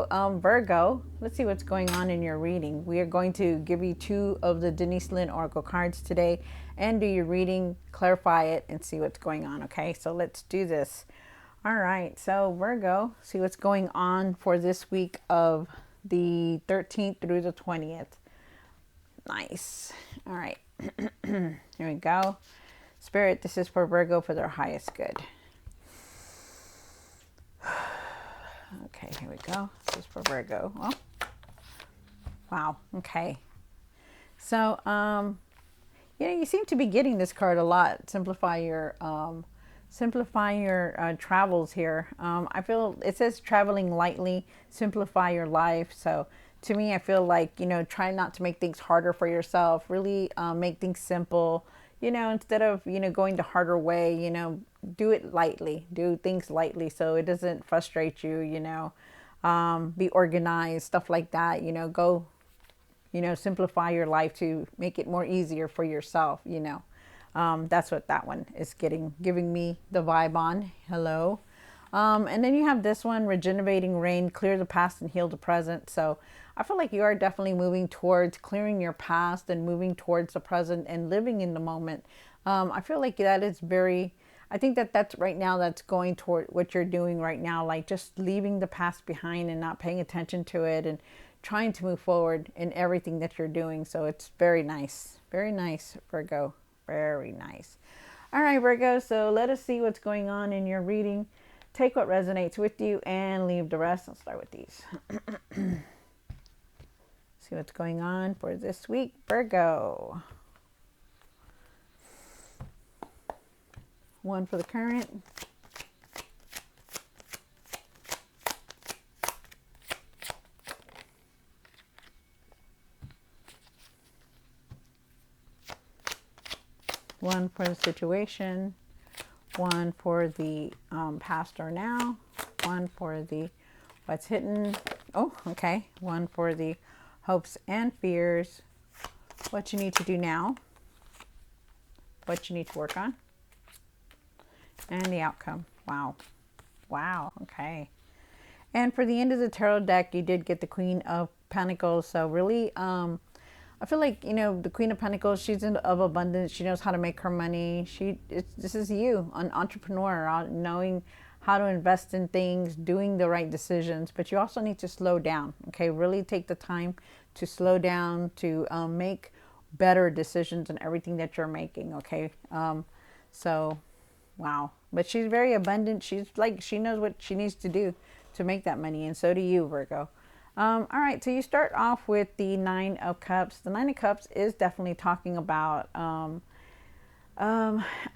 so Virgo, let's see what's going on in your reading. We are going to give you two of the Denise Lynn Oracle cards today and do your reading, clarify it, and see what's going on, okay? So let's do this. All right, so Virgo, see what's going on for this week of the 13th through the 20th. Nice. All right, here we go. Spirit, this is for Virgo for their highest good. Okay, here we go. This is for Virgo. Well, wow. Okay. So, you seem to be getting this card a lot. Simplify your travels here. I feel it says traveling lightly, simplify your life. So to me, I feel like, try not to make things harder for yourself. Really make things simple. Instead of, going the harder way, do it lightly, do things lightly so it doesn't frustrate you, be organized, stuff like that, go, simplify your life to make it more easier for yourself, that's what that one is giving me the vibe on. Hello. And then you have this one, regenerating rain, clear the past and heal the present. So I feel like you are definitely moving towards clearing your past and moving towards the present and living in the moment. I feel like that is I think that's right now, that's going toward what you're doing right now, like just leaving the past behind and not paying attention to it and trying to move forward in everything that you're doing. So it's very nice, Virgo, very nice. All right, Virgo, so let us see what's going on in your reading. Take what resonates with you and leave the rest. I'll start with these. See what's going on for this week, Virgo. One for the current. One for the situation. One for the past or now. One for the what's hidden. Oh, okay. One for the hopes and fears. What you need to do now. What you need to work on. And the outcome. Wow. Wow. Okay. And for the end of the tarot deck, you did get the Queen of Pentacles. So really, I feel like, the Queen of Pentacles, she's of abundance. She knows how to make her money. This is you, an entrepreneur, knowing how to invest in things, doing the right decisions. But you also need to slow down, okay? Really take the time to slow down, to make better decisions in everything that you're making, okay? So, wow. But she's very abundant. She knows what she needs to do to make that money. And so do you, Virgo. All right, so you start off with the Nine of Cups. The Nine of Cups is definitely talking about, I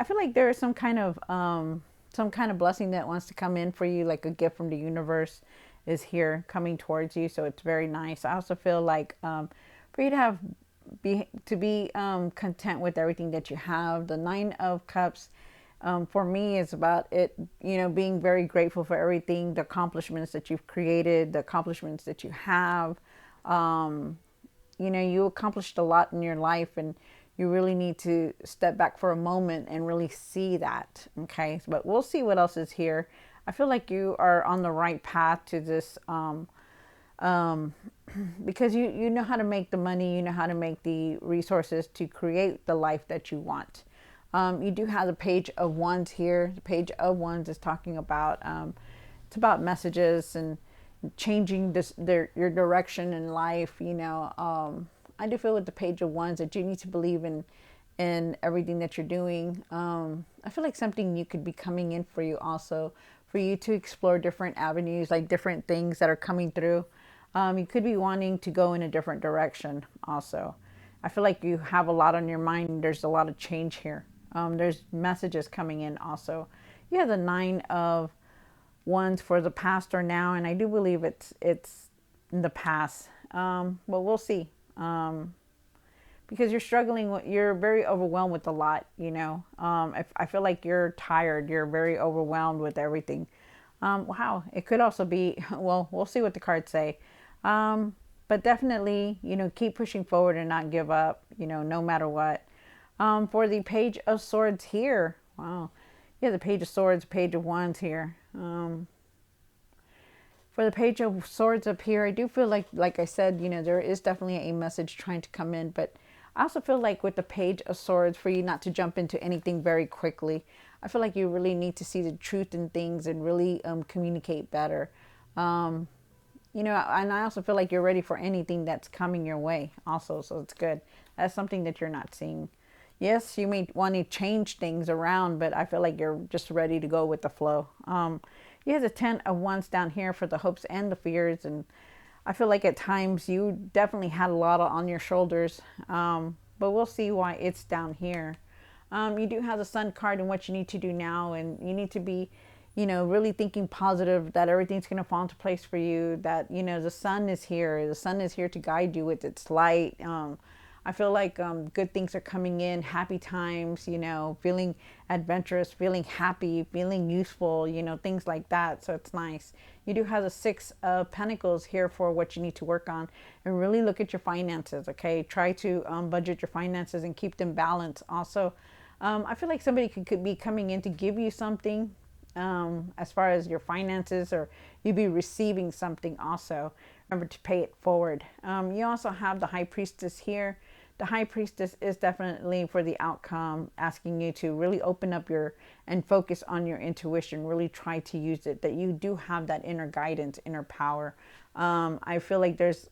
feel like there is some kind of blessing that wants to come in for you, like a gift from the universe is here coming towards you. So it's very nice. I also feel like for you to be content with everything that you have. The Nine of Cups for me is about it, being very grateful for everything, the accomplishments that you've created, the accomplishments that you have. You accomplished a lot in your life and you really need to step back for a moment and really see that. Okay. But we'll see what else is here. I feel like you are on the right path to this, because you know how to make the money, you know how to make the resources to create the life that you want. You do have the Page of Wands here. The Page of Wands is talking about, it's about messages and changing your direction in life. I do feel with the Page of Wands that you need to believe in everything that you're doing. I feel like something new could be coming in for you also, for you to explore different avenues, like different things that are coming through. You could be wanting to go in a different direction also. I feel like you have a lot on your mind. There's a lot of change here. There's messages coming in also. You have the Nine of Wands for the past or now, and I do believe it's in the past. But we'll see. Because you're struggling, you're very overwhelmed with a lot, I feel like you're tired. You're very overwhelmed with everything. Wow. It could also be, well, we'll see what the cards say. But definitely, keep pushing forward and not give up, no matter what. For the Page of Swords here. Wow. Yeah, the Page of Swords, Page of Wands here. For the Page of Swords up here, I do feel like I said, there is definitely a message trying to come in, but I also feel like with the Page of Swords, for you not to jump into anything very quickly. I feel like you really need to see the truth in things and really communicate better. Um, and I also feel like you're ready for anything that's coming your way also, so it's good. That's something that you're not seeing. Yes, you may want to change things around, but I feel like you're just ready to go with the flow. You have the 10 of Wands down here for the hopes and the fears, and I feel like at times you definitely had a lot on your shoulders, but we'll see why it's down here. You do have the Sun card and what you need to do now, and you need to be, really thinking positive that everything's going to fall into place for you, that, the sun is here. The sun is here to guide you with its light. I feel like good things are coming in, happy times, feeling adventurous, feeling happy, feeling useful, things like that. So it's nice. You do have the 6 of Pentacles here for what you need to work on, and really look at your finances, okay? Try to budget your finances and keep them balanced. Also, I feel like somebody could be coming in to give you something as far as your finances, or you'd be receiving something also. Remember to pay it forward. You also have the High Priestess here. The High Priestess is definitely for the outcome, asking you to really open up and focus on your intuition, really try to use it, that you do have that inner guidance, inner power. I feel like there's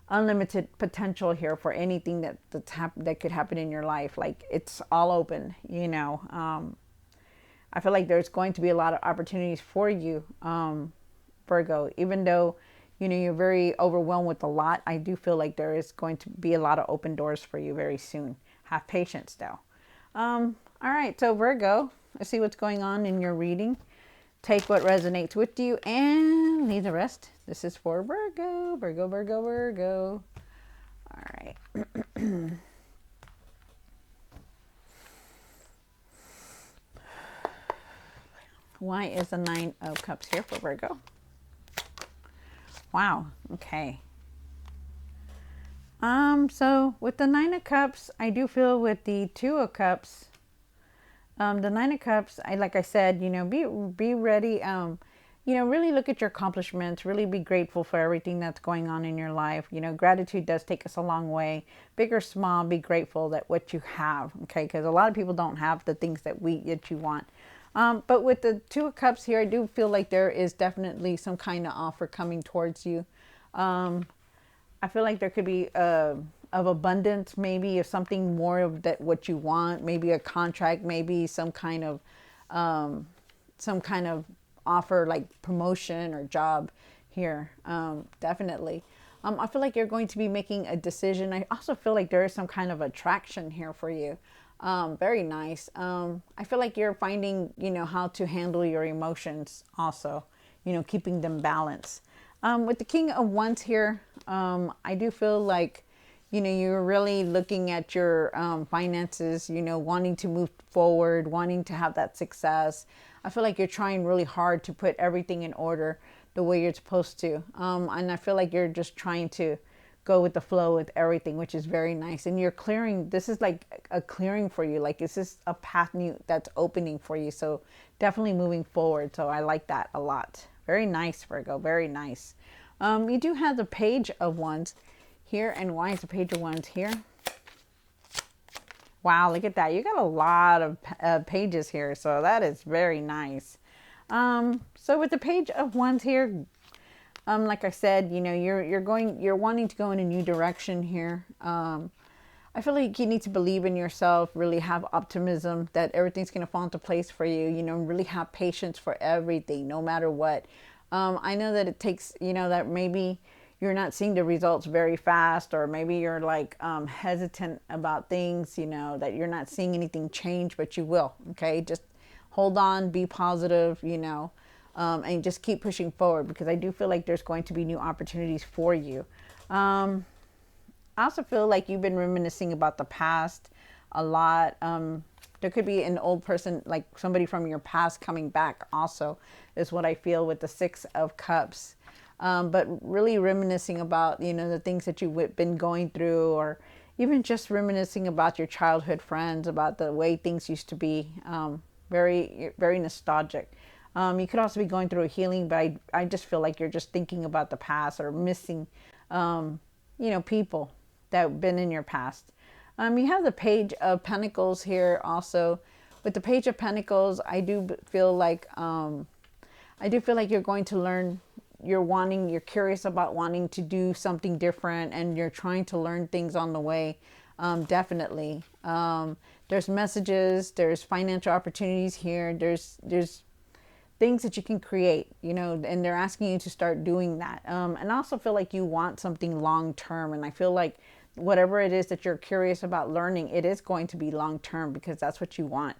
unlimited potential here for anything that could happen in your life. Like, it's all open, I feel like there's going to be a lot of opportunities for you, Virgo. Even though, you're very overwhelmed with a lot, I do feel like there is going to be a lot of open doors for you very soon. Have patience, though. All right, so Virgo, let's see what's going on in your reading. Take what resonates with you and leave the rest. This is for Virgo, Virgo, Virgo, Virgo. All right. Why is the 9 of Cups here for Virgo? Wow. Okay. So with the 9 of Cups, I do feel with the 2 of Cups, the 9 of Cups, like I said, be ready. Really look at your accomplishments. Really be grateful for everything that's going on in your life. Gratitude does take us a long way. Big or small, be grateful that what you have. Okay, because a lot of people don't have the things that you want. But with the 2 of Cups here, I do feel like there is definitely some kind of offer coming towards you. I feel like there could be of abundance, maybe, of something more of that what you want, maybe a contract, maybe some kind of offer, like promotion or job here. Definitely. I feel like you're going to be making a decision. I also feel like there is some kind of attraction here for you. Very nice. I feel like you're finding, how to handle your emotions also, keeping them balanced. With the King of Wands here, I do feel like, you're really looking at your finances, wanting to move forward, wanting to have that success. I feel like you're trying really hard to put everything in order the way you're supposed to. And I feel like you're just trying to go with the flow with everything, which is very nice. And you're clearing, this is like a clearing for you. Like, this is a path new that's opening for you. So definitely moving forward. So I like that a lot. Very nice, Virgo. Very nice. You do have the Page of Wands here. And why is the Page of Wands here? Wow, look at that. You got a lot of pages here. So that is very nice. So with the Page of Wands here, like I said, you're wanting to go in a new direction here. I feel like you need to believe in yourself, really have optimism that everything's going to fall into place for you, really have patience for everything, no matter what. I know that it takes, that maybe you're not seeing the results very fast, or maybe you're like hesitant about things, that you're not seeing anything change, but you will. Okay. Just hold on, be positive, and just keep pushing forward, because I do feel like there's going to be new opportunities for you. I also feel like you've been reminiscing about the past a lot. There could be an old person, like somebody from your past coming back also, is what I feel with the 6 of Cups. But really reminiscing about, the things that you've been going through, or even just reminiscing about your childhood friends, about the way things used to be. Very, very nostalgic. You could also be going through a healing, but I just feel like you're just thinking about the past or missing, people that have been in your past. You have the Page of Pentacles here also. With the Page of Pentacles, I do feel like you're going to learn. You're curious about wanting to do something different, and you're trying to learn things on the way. Definitely. There's messages, there's financial opportunities here. There's things that you can create, and they're asking you to start doing that. And I also feel like you want something long term. And I feel like whatever it is that you're curious about learning, it is going to be long term, because that's what you want.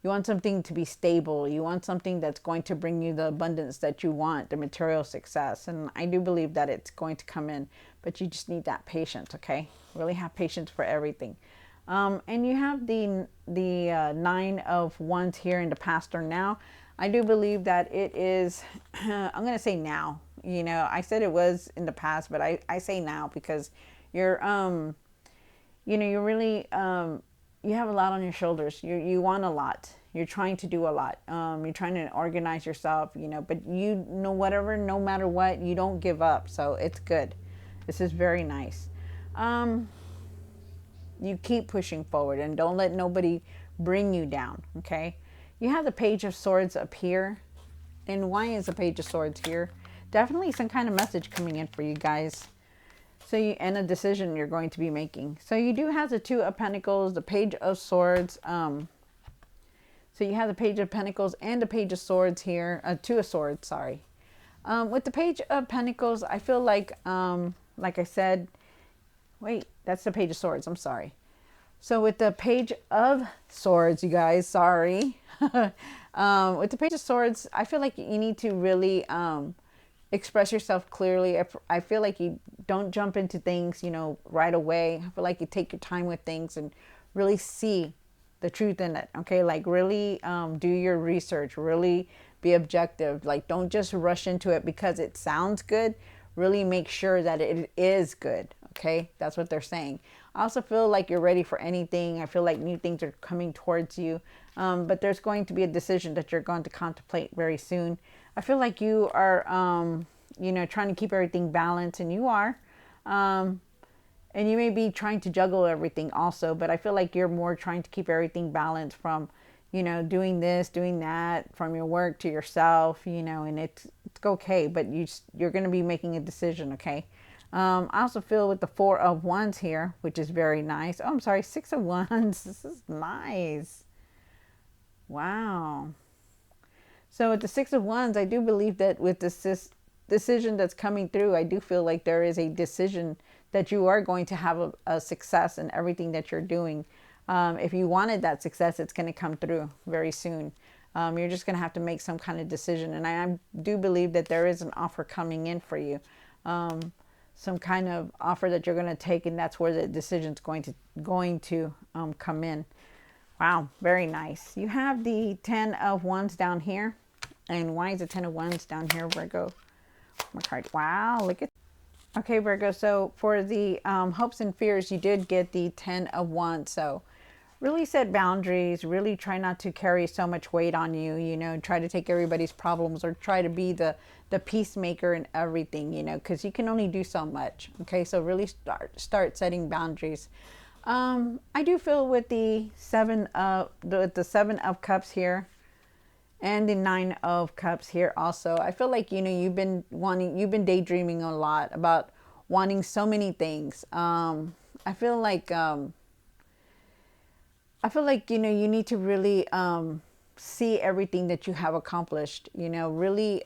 You want something to be stable. You want something that's going to bring you the abundance that you want, the material success. And I do believe that it's going to come in, but you just need that patience, okay? Really have patience for everything. And you have the Nine of Wands here in the past or now. I do believe that it is, I'm going to say now. I said it was in the past, but I say now, because you're, you're really, you have a lot on your shoulders. You want a lot. You're trying to do a lot. You're trying to organize yourself, but whatever, no matter what, you don't give up. So it's good. This is very nice. You keep pushing forward and don't let nobody bring you down. Okay. You have the Page of Swords up here. And why is the Page of Swords here? Definitely some kind of message coming in for you guys. And a decision you're going to be making. So you do have the Two of Pentacles, the Page of Swords. So you have the Page of Pentacles and the Page of Swords here. Two of Swords, sorry. With the Page of Pentacles, I feel like I said, wait, that's the Page of Swords. I'm sorry. So with the Page of Swords, you guys, sorry. With the Page of Swords, I feel like you need to really express yourself clearly. I feel like you don't jump into things, right away. I feel like you take your time with things and really see the truth in it. Okay. Like really do your research, really be objective. Like don't just rush into it because it sounds good. Really make sure that it is good. Okay. That's what they're saying. I also feel like you're ready for anything. I feel like new things are coming towards you. But there's going to be a decision that you're going to contemplate very soon. I feel like you are, trying to keep everything balanced, and you are. And you may be trying to juggle everything also, but I feel like you're more trying to keep everything balanced from, doing this, doing that, from your work to yourself, and it's okay, but you're going to be making a decision, okay? I also feel with the Four of Wands here, which is very nice. Oh, I'm sorry, Six of Wands. This is nice. Wow. So with the Six of Wands, I do believe that with this decision that's coming through, I do feel like there is a decision that you are going to have a success in everything that you're doing. If you wanted that success, it's going to come through very soon. You're just going to have to make some kind of decision. And I do believe that there is an offer coming in for you. Some kind of offer that you're going to take, and that's where the decision's going to come in. Wow, very nice. You have the Ten of Wands down here. And why is the Ten of Wands down here, Virgo? My card. Wow, look at. Okay, Virgo. So for the hopes and fears, you did get the Ten of Wands. So really set boundaries. Really try not to carry so much weight on you. Try to take everybody's problems, or try to be the peacemaker and everything. Because you can only do so much. Okay, so really start setting boundaries. I do feel with the Seven of Cups here. And the Nine of Cups here also. I feel like, you've been daydreaming a lot about wanting so many things. I feel like, you need to really see everything that you have accomplished, really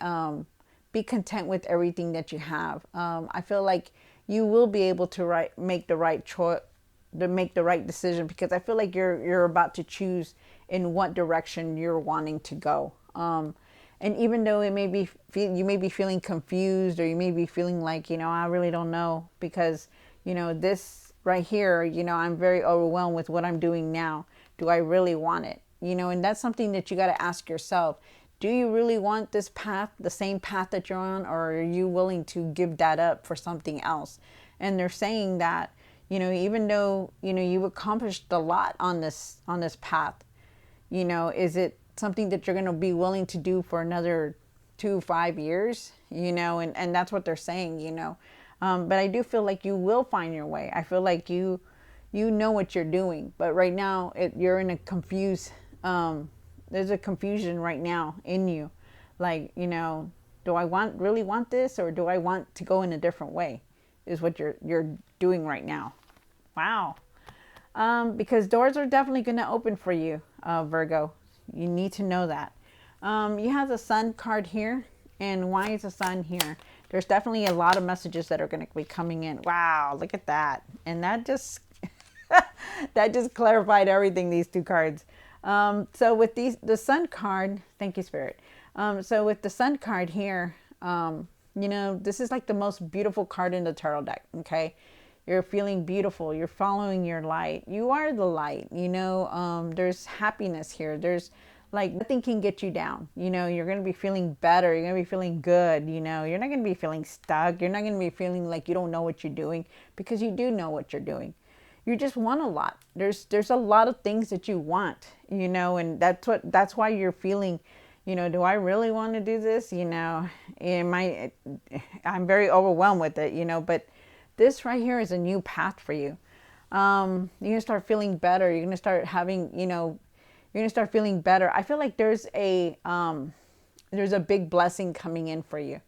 be content with everything that you have. I feel like you will be able to make the right choice, to make the right decision, because I feel like you're about to choose in what direction you're wanting to go. And even though you may be feeling confused, or you may be feeling like, I really don't know, because, this right here, I'm very overwhelmed with what I'm doing now. Do I really want it? And that's something that you got to ask yourself. Do you really want this path, the same path that you're on, or are you willing to give that up for something else? And they're saying that, even though, you've accomplished a lot on this path, is it something that you're going to be willing to do for another 5 years, you know, and that's what they're saying, you know. But I do feel like you will find your way. I feel like you know what you're doing, but right now you're in a confused, there's a confusion right now in you. Like, you know, do I really want this, or do I want to go in a different way, is what you're doing right now. Wow. Because doors are definitely going to open for you, Virgo. You need to know that. You have the Sun card here. And why is the Sun here? There's definitely a lot of messages that are going to be coming in. Wow, look at that. And that just that just clarified everything, these two cards. So with the Sun card, thank you, Spirit. So with the Sun card here, you know, this is like the most beautiful card in the tarot deck, okay? You're feeling beautiful. You're following your light. You are the light. You know, there's happiness here. There's like nothing can get you down. You know, you're going to be feeling better. You're going to be feeling good. You know, you're not going to be feeling stuck. You're not going to be feeling like you don't know what you're doing, because you do know what you're doing. You just want a lot. There's a lot of things that you want, you know, and that's why you're feeling, you know, do I really want to do this? You know, I'm very overwhelmed with it, you know, but this right here is a new path for you. You're going to start feeling better. You're going to start having, you know, you're going to start feeling better. I feel like there's a big blessing coming in for you,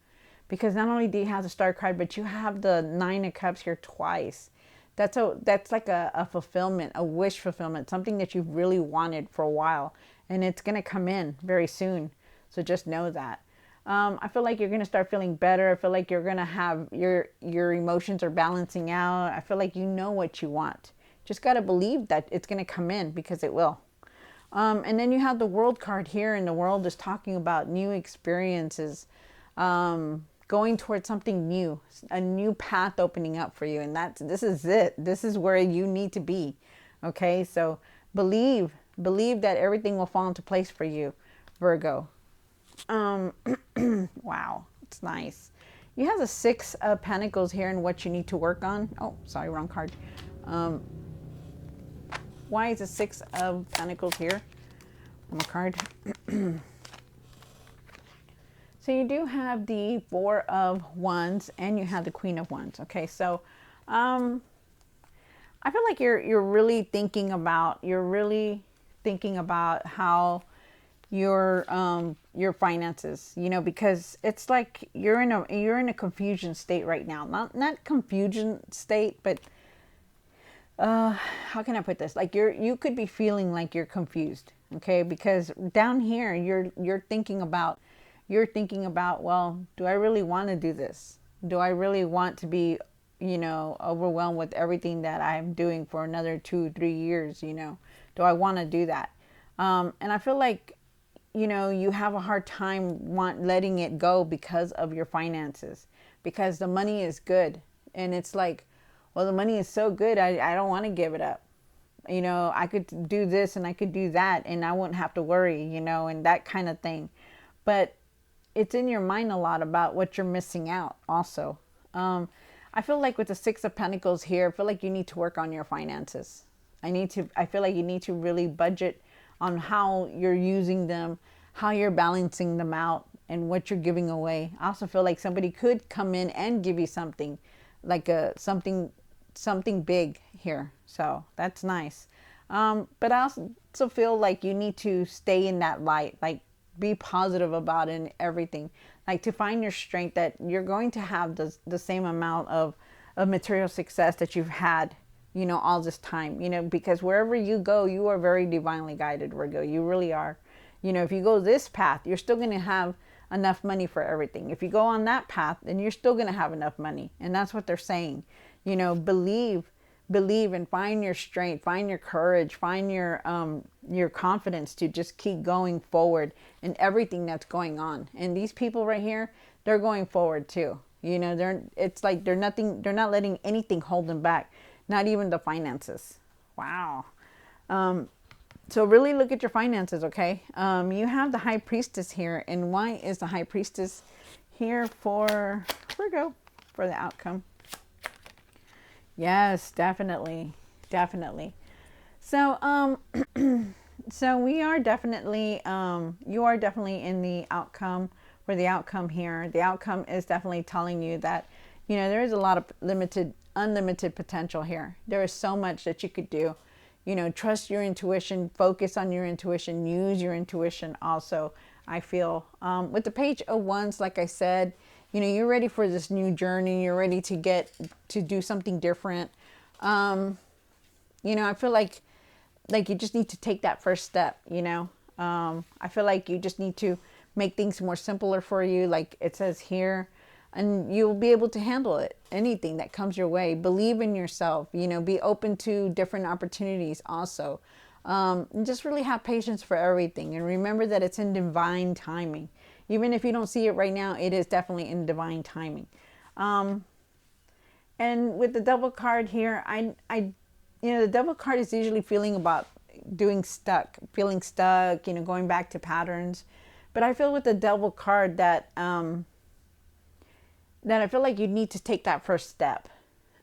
because not only do you have the Star card, but you have the Nine of Cups here twice. That's like a fulfillment, a wish fulfillment, something that you've really wanted for a while, and it's going to come in very soon. So just know that. I feel like you're going to start feeling better. I feel like you're going to have your emotions are balancing out. I feel like you know what you want. Just got to believe that it's going to come in, because it will. And then you have the World card here, and the World is talking about new experiences, going towards something new, a new path opening up for you. And this is it. This is where you need to be. Okay. So believe that everything will fall into place for you, Virgo. Wow, it's nice. You have the Six of Pentacles here and what you need to work on. Oh, sorry, wrong card. Why is the Six of Pentacles here on the card? So you do have the Four of Wands and you have the Queen of Wands. Okay, so I feel like you're really thinking about how your finances, you know, because it's like you're in a confusion state right now. Not confusion state, but how can I put this? Like you could be feeling like you're confused, okay? Because down here you're thinking about, well, do I really want to do this? Do I really want to be, you know, overwhelmed with everything that I'm doing for another 2-3 years, you know? Do I want to do that? And I feel like, you know, you have a hard time letting it go because of your finances, because the money is good. And it's like, well, the money is so good, I don't want to give it up. You know, I could do this and I could do that and I wouldn't have to worry, you know, and that kind of thing. But it's in your mind a lot about what you're missing out also. I feel like with the Six of Pentacles here, I feel like you need to work on your finances. I feel like you need to really budget on how you're using them, how you're balancing them out, and what you're giving away. I also feel like somebody could come in and give you something, like something big here. So that's nice. But I also feel like you need to stay in that light, like be positive about it and everything, like to find your strength, that you're going to have the same amount of material success that you've had, you know, all this time, you know, because wherever you go, you are very divinely guided, Virgo. You really are. You know, if you go this path, you're still going to have enough money for everything. If you go on that path, then you're still going to have enough money. And that's what they're saying. You know, believe and find your strength, find your courage, find your confidence to just keep going forward in everything that's going on. And these people right here, they're going forward too. You know, it's like they're not letting anything hold them back. Not even the finances. Wow. So really look at your finances, okay? You have the High Priestess here. And why is the High Priestess here for Virgo? For the outcome. Yes, definitely. Definitely. So So we are definitely, you are definitely in the outcome, or the outcome here. The outcome is definitely telling you that, there is a lot of unlimited potential here. There is so much that you could do. Trust your intuition, focus on your intuition, use your intuition also. I feel with the Page of Wands, like I said, you're ready for this new journey. You're ready to do something different. I feel like you just need to take that first step. I feel like you just need to make things more simpler for you, like it says here, and you'll be able to handle it, anything that comes your way. Believe in yourself, be open to different opportunities also. And just really have patience for everything, and remember that it's in divine timing. Even if you don't see it right now, it is definitely in divine timing. And with the Devil card here, the Devil card is usually feeling about feeling stuck, going back to patterns. But I feel with the Devil card that that I feel like you need to take that first step.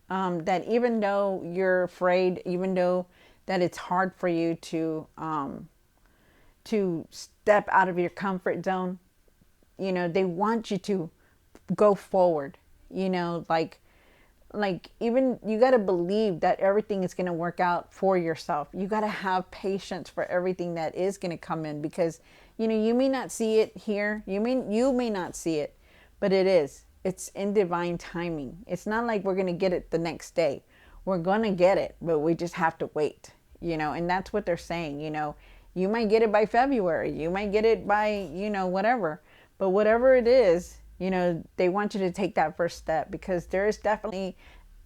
That even though you're afraid, even though that it's hard for you to step out of your comfort zone, they want you to go forward. Like even you got to believe that everything is going to work out for yourself. You got to have patience for everything that is going to come in, because you may not see it here, you may not see it, but it's in divine timing. It's not like we're going to get it the next day. We're going to get it, but we just have to wait. And that's what they're saying. You might get it by February, you might get it by whatever, but whatever it is, they want you to take that first step, because there's definitely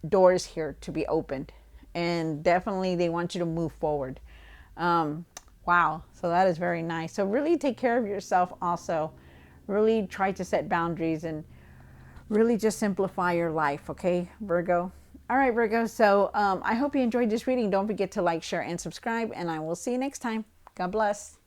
doors here to be opened, and definitely they want you to move forward. Wow. So that is very nice. So really take care of yourself also. Really try to set boundaries and really just simplify your life. Okay, Virgo. All right, Virgo. So I hope you enjoyed this reading. Don't forget to like, share, and subscribe, and I will see you next time. God bless.